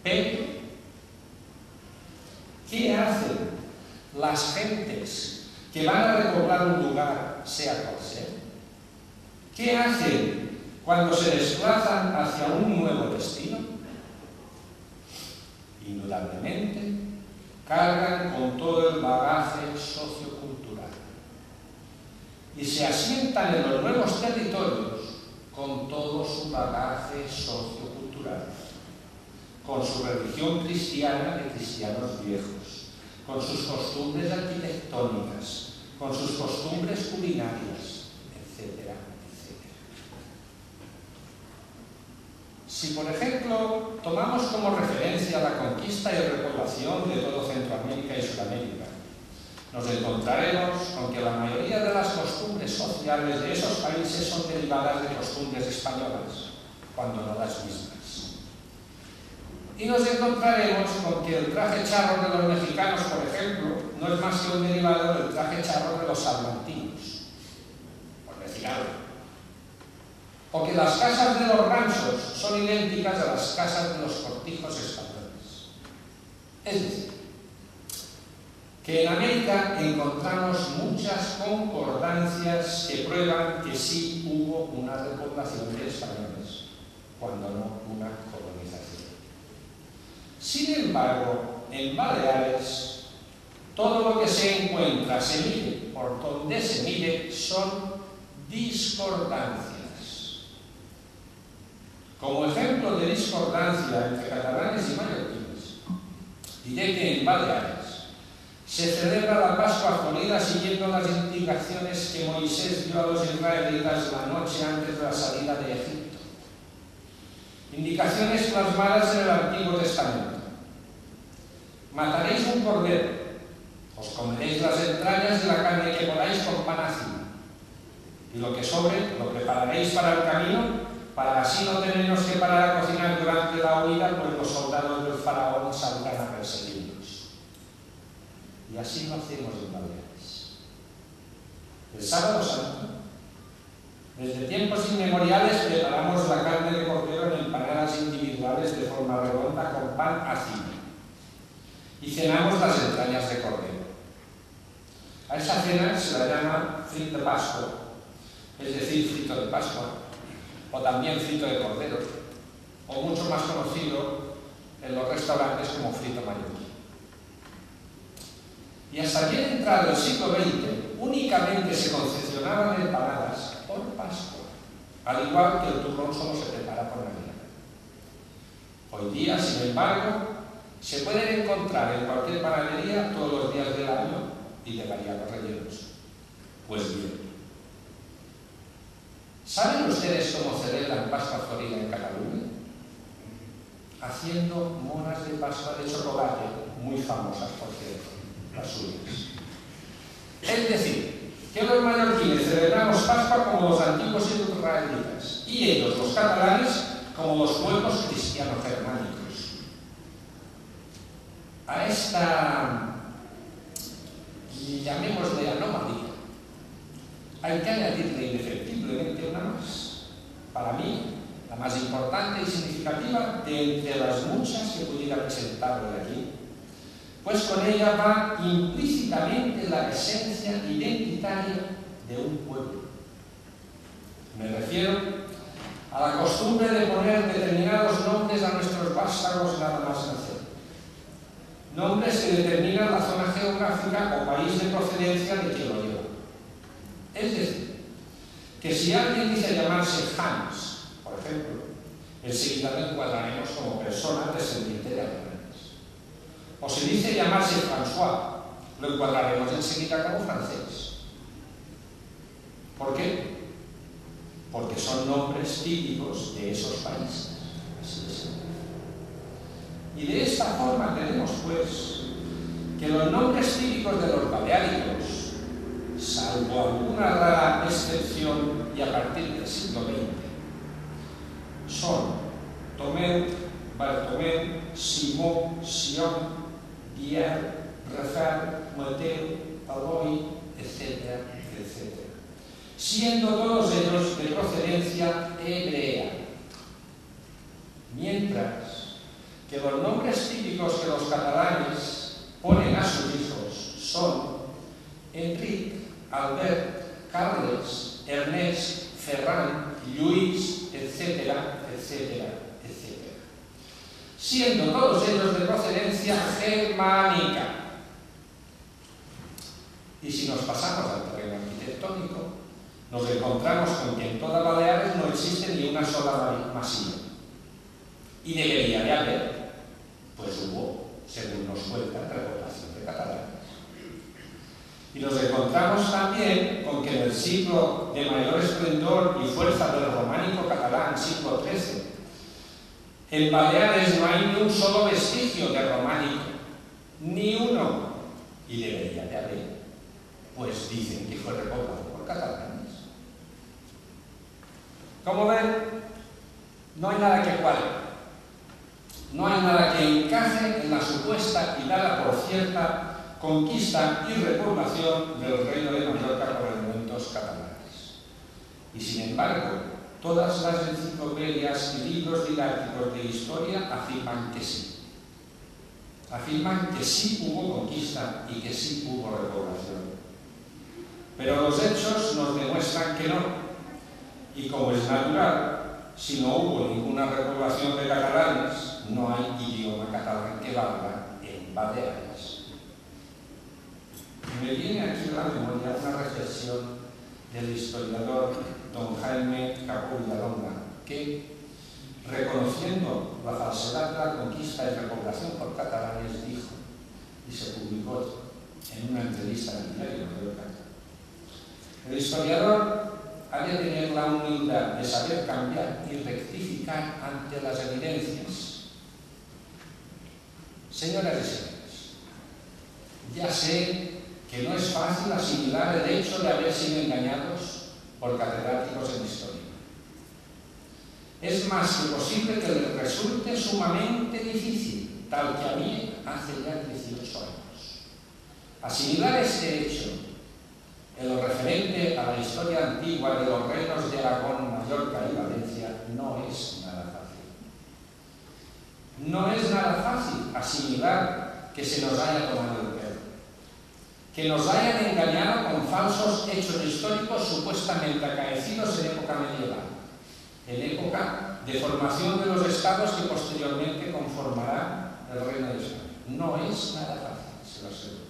Pero, ¿qué hacen las gentes que van a repoblar un lugar, sea cual sea? ¿Qué hacen cuando se desplazan hacia un nuevo destino? Indudablemente, cargan con todo el bagaje sociocultural y se asientan en los nuevos territorios con todo su bagaje sociocultural, con su religión cristiana de cristianos viejos, con sus costumbres arquitectónicas, con sus costumbres culinarias, etcétera, etcétera. Si, por ejemplo, tomamos como referencia la conquista y repoblación de todo Centroamérica y Sudamérica, nos encontraremos con que la mayoría de las costumbres sociales de esos países son derivadas de costumbres españolas, cuando no las mismas. Y nos encontraremos con que el traje charro de los mexicanos, por ejemplo, no es más que un derivado del traje charro de los salmantinos, por decir algo. O que las casas de los ranchos son idénticas a las casas de los cortijos españoles. Es decir, que en América encontramos muchas concordancias que prueban que sí hubo una repoblación de españoles, cuando no una colonización. Sin embargo, en Baleares, todo lo que se encuentra, se mire por donde se mire, son discordancias. Como ejemplo de discordancia entre catalanes y mallorquines, diré que en Baleares se celebra la Pascua Florida siguiendo las indicaciones que Moisés dio a los israelitas la noche antes de la salida de Egipto. Indicaciones plasmadas en el Antiguo Testamento. Mataréis un cordero, os comeréis las entrañas y la carne que podáis con pan ácido, y lo que sobre lo prepararéis para el camino, para así no tenernos que parar a cocinar durante la huida, pues los soldados del faraón saldrán a perseguirnos. Y así lo hacemos en Baleares. El sábado santo, desde tiempos inmemoriales, preparamos la carne de cordero en empanadas individuales de forma redonda con pan ácido y cenamos las entrañas de cordero. A esa cena se la llama frito de Pascua, es decir, frito de Pascua, o también frito de cordero, o mucho más conocido en los restaurantes como frito mallorquín. Y hasta bien entrado el siglo XX, únicamente se confeccionaban empanadas por Pascua, al igual que el turrón solo se prepara por Navidad. Hoy día, sin embargo, se pueden encontrar en cualquier panadería todos los días del año y de variados rellenos. Pues bien, ¿saben ustedes cómo celebran Pascua Florida en Cataluña? Haciendo monas de Pascua de chocolate, muy famosas, por cierto, las suyas. Es decir, que los mallorquines celebramos Pascua como los antiguos israelitas y ellos, los catalanes, como los pueblos cristiano-germánicos. A esta, llamémosle anomalía, hay que añadirle indefectiblemente una más. Para mí, la más importante y significativa de entre las muchas que pudiera presentar hoy aquí, pues con ella va implícitamente la esencia identitaria de un pueblo. Me refiero a la costumbre de poner determinados nombres a nuestros vástagos nada más nacer. Nombres que determinan la zona geográfica o país de procedencia de quien lo lleva. Es decir, que si alguien dice llamarse Hans, por ejemplo, enseguida lo encuadraremos como persona descendiente de alemanes. O si dice llamarse François, lo encuadraremos enseguida como francés. ¿Por qué? Porque son nombres típicos de esos países. Así de simple. Y de esta forma tenemos, pues, que los nombres típicos de los baleáricos, salvo alguna rara excepción y a partir del siglo XX, son Tomeu, Bartomeu, Simó, Sion, Pierre, Rafael, Mateo, Aloy, etcétera, etcétera, siendo todos ellos de procedencia hebrea, mientras que los nombres típicos que los catalanes ponen a sus hijos son Enric, Albert, Carles, Ernest, Ferran, Lluís, etcétera, etcétera, etcétera, siendo todos ellos de procedencia germánica. Y si nos pasamos al terreno arquitectónico, nos encontramos con que en toda Baleares no existe ni una sola masía. Y debería de haber, pues hubo, según nos cuenta, repoblación de catalanes. Y nos encontramos también con que en el siglo de mayor esplendor y fuerza del románico catalán, siglo XIII, en Baleares no hay ni un solo vestigio de románico, ni uno, y debería de haber, pues dicen que fue repoblado por catalanes. Como ven, no hay nada que cuadre. No hay nada que encaje en la supuesta y dada por cierta conquista y repoblación del reino de Mallorca por elementos catalanes. Y sin embargo, todas las enciclopedias y libros didácticos de historia afirman que sí. Afirman que sí hubo conquista y que sí hubo repoblación. Pero los hechos nos demuestran que no. Y como es natural, si no hubo ninguna repoblación de catalanes, no hay idioma catalán que valga en Baleares. Me viene aquí a la memoria una reflexión del historiador don Jaime Capó Villalonga, que, reconociendo la falsedad de la conquista y repoblación por catalanes, dijo, y se publicó en una entrevista en el diario Mallorca, el historiador ha de tener la humildad de saber cambiar y rectificar ante las evidencias. Señoras y señores, ya sé que no es fácil asimilar el hecho de haber sido engañados por catedráticos en historia. Es más que posible que les resulte sumamente difícil, tal que a mí hace ya 18 años. Asimilar este hecho en lo referente a la historia antigua de los reinos de Aragón, Mallorca y Valencia no es nada fácil. No es nada fácil asimilar que se nos haya tomado el pelo, que nos hayan engañado con falsos hechos históricos supuestamente acaecidos en época medieval, en época de formación de los estados que posteriormente conformarán el Reino de España. No es nada fácil, se lo aseguro.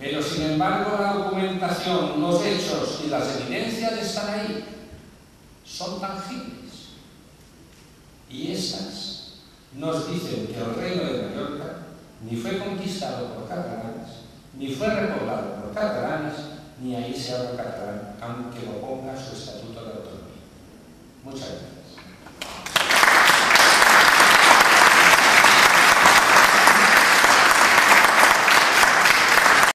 Pero, sin embargo, la documentación, los hechos y las evidencias están ahí. Son tangibles. Y estas nos dicen que el reino de Mallorca ni fue conquistado por catalanes, ni fue repoblado por catalanes, ni ahí se habla catalán, aunque lo ponga su estatuto de autonomía. Muchas gracias.